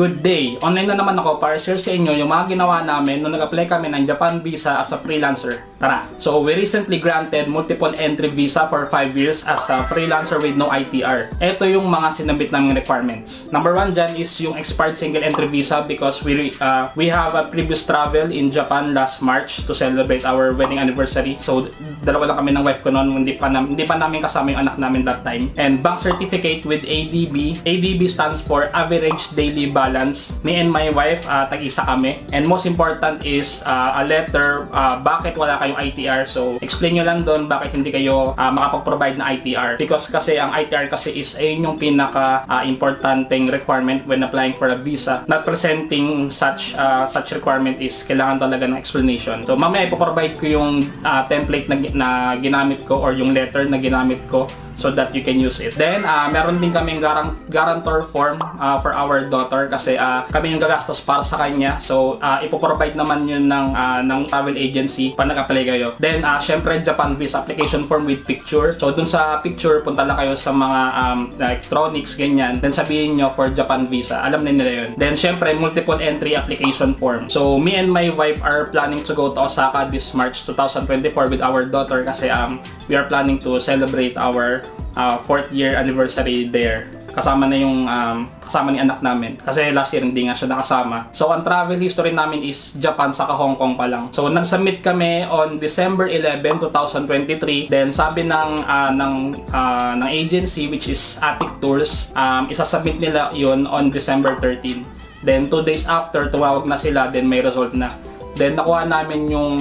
Good day! Online na naman ako para share sa inyo yung mga ginawa namin nung nag-apply kami ng Japan visa as a freelancer. Tara! So, we recently granted multiple entry visa for 5 years as a freelancer with no ITR. Ito yung mga sinabit naming requirements. Number 1 dyan is yung expired single entry visa because we have a previous travel in Japan last March to celebrate our wedding anniversary. So, dalawa lang kami ng wife ko noon, hindi pa namin kasama yung anak namin that time. And bank certificate with ADB. ADB stands for Average Daily Balance. Me and my wife, tag-isa kami. And most important is a letter bakit wala kayong ITR. So, explain nyo lang doon bakit hindi kayo makapag-provide na ITR. Because kasi ang ITR kasi is ayun yung pinaka-importanteng requirement when applying for a visa. Not presenting such requirement is kailangan talaga ng explanation. So, mamaya ipoprovide ko yung template na ginamit ko or yung letter na ginamit ko so that you can use it. Then, meron din kaming guarantor form for our daughter kasi kami yung gagastos para sa kanya. So, ipoprovide naman yun ng travel agency pa nag-apply kayo. Then, syempre, Japan visa application form with picture. So, dun sa picture, punta lang kayo sa mga electronics, ganyan. Then, sabihin nyo for Japan visa. Alam na nila yun. Then, syempre, multiple entry application form. So, me and my wife are planning to go to Osaka this March 2024 with our daughter kasi we are planning to celebrate our 4th year anniversary there. Kasama na yung kasama ni anak namin kasi last year hindi nga siya nakasama. So ang travel history namin is Japan saka Hong Kong pa lang. So nag-submit kami on December 11, 2023. Then sabi ng agency which is Attic Tours, isasubmit nila yun on December 13. Then 2 days after tumawag na sila, then may result na. Then nakuha namin yung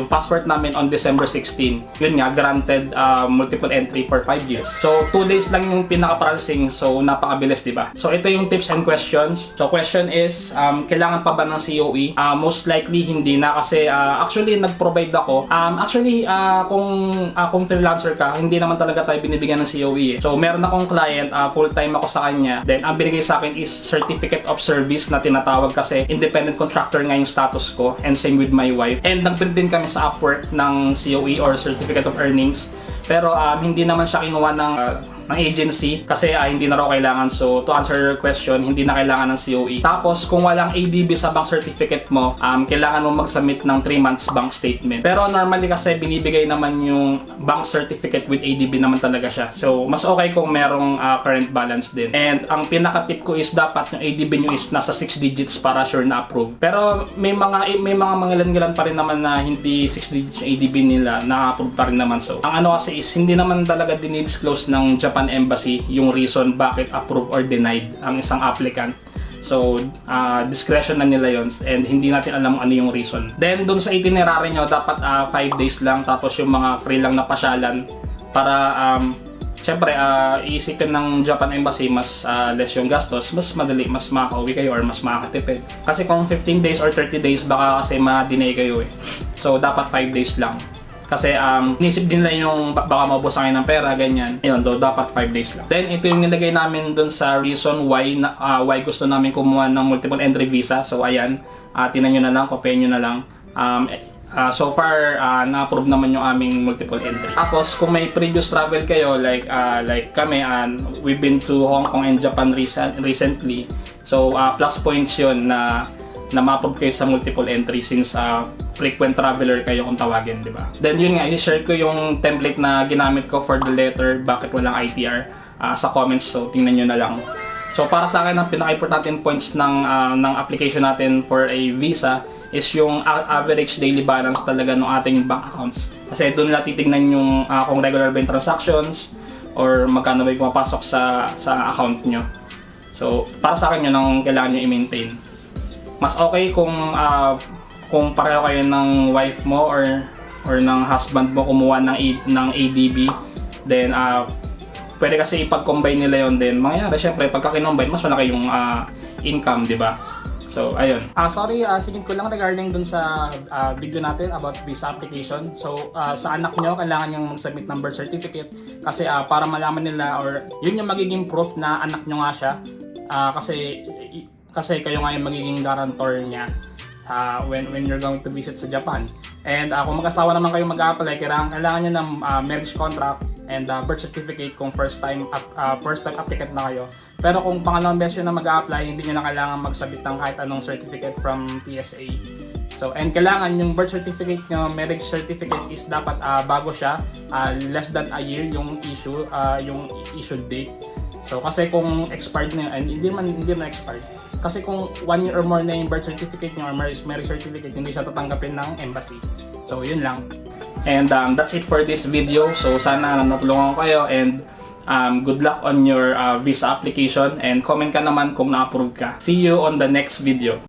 passport namin on December 16. Yun nga, granted multiple entry for 5 years. So 2 days lang yung pinaka-processing, so napakabilis, di ba? So ito yung tips and questions. So question is, kailangan pa ba ng COE? Most likely hindi na kasi actually nag-provide ako. Kung freelancer ka, hindi naman talaga tayo binibigyan ng COE. So meron akong client, full-time ako sa kanya. Then ang binigay sa akin is Certificate of Service na tinatawag kasi independent contractor nga yung status ko. And same with my wife. And nag-print din kami sa Upwork ng COE or Certificate of Earnings. Pero hindi naman siya kinuha ng agency kasi hindi na raw kailangan. So to answer your question, hindi na kailangan ng COE. Tapos kung walang ADB sa bank certificate mo, kailangan mo mag-submit ng 3 months bank statement. Pero normally kasi binibigay naman yung bank certificate with ADB naman talaga siya. So mas okay kung merong current balance din. And ang pinaka-tip ko is dapat yung ADB nyo is nasa 6 digits para sure na approve. Pero may mga mangilan-ngilan pa rin naman na hindi 6 digits yung ADB nila, na-approve pa rin naman. So ang ano kasi is hindi naman talaga dinidisclose ng Japan Embassy yung reason bakit approve or denied ang isang applicant. So, discretion na nila yon and hindi natin alam ano yung reason. Then, dun sa itinerary nyo, dapat 5 days lang tapos yung mga free lang na pasyalan para syempre, iisipin ng Japan Embassy mas less yung gastos, mas madali, mas makakauwi kayo or mas makakatipid. Kasi kung 15 days or 30 days, baka kasi ma-deny kayo eh. So, dapat 5 days lang. Kasi inisip din nila yung baka maubos kayo ng pera, ganyan. Ayun, dapat 5 days lang. Then ito yung nilagay namin dun sa reason why gusto namin kumuha ng multiple entry visa. So ayan, tinan nyo na lang, kopyahin nyo na lang. So far, na-approve naman yung aming multiple entry. Tapos kung may previous travel kayo like kami, we've been to Hong Kong and Japan recently. So plus points yun na ma-approve kayo sa multiple entry since frequent traveler kayo kung tawagin, di ba? Then yun nga, i-share ko yung template na ginamit ko for the letter bakit walang ITR sa comments, so tingnan nyo na lang. So para sa akin, ang pinaka-importante points ng application natin for a visa is yung average daily balance talaga ng ating bank accounts. Kasi doon nila titignan yung kung regular ba yung transactions or magkano ba yung pumapasok sa account nyo. So para sa akin yun ang kailangan nyo i-maintain. Mas okay kung pareho kayo ng wife mo or ng husband mo kumuha ng ADB, then pwede kasi ipag-combine nila yon, then mangyayari syempre pagka kinombine mas malaki yung income, di ba? So ayun. Sorry, singin ko lang regarding dun sa video natin about visa application. So sa anak nyo kailangan yung mag-submit ng birth certificate kasi para malaman nila or yun yung magiging proof na anak nyo nga siya, kasi kayo nga yung magiging guarantor niya when you're going to visit sa Japan. And kung mag-asawa naman kayo mag-apply, kailangan nyo ng marriage contract and birth certificate kung first time applicant na kayo. Pero kung pangalawang beses nyo na mag-a-apply, hindi nyo na kailangan magsabit ng kahit anong certificate from PSA. So, and kailangan yung birth certificate nyo, marriage certificate is dapat bago siya, less than a year yung issued date. So, kasi kung expired na yun, hindi na expired. Kasi kung 1 year or more na yung birth certificate nyo or marriage certificate, hindi siya tatanggapin ng embassy. So, yun lang. And that's it for this video. So, sana natulungan ko kayo and good luck on your visa application and comment ka naman kung na-approve ka. See you on the next video.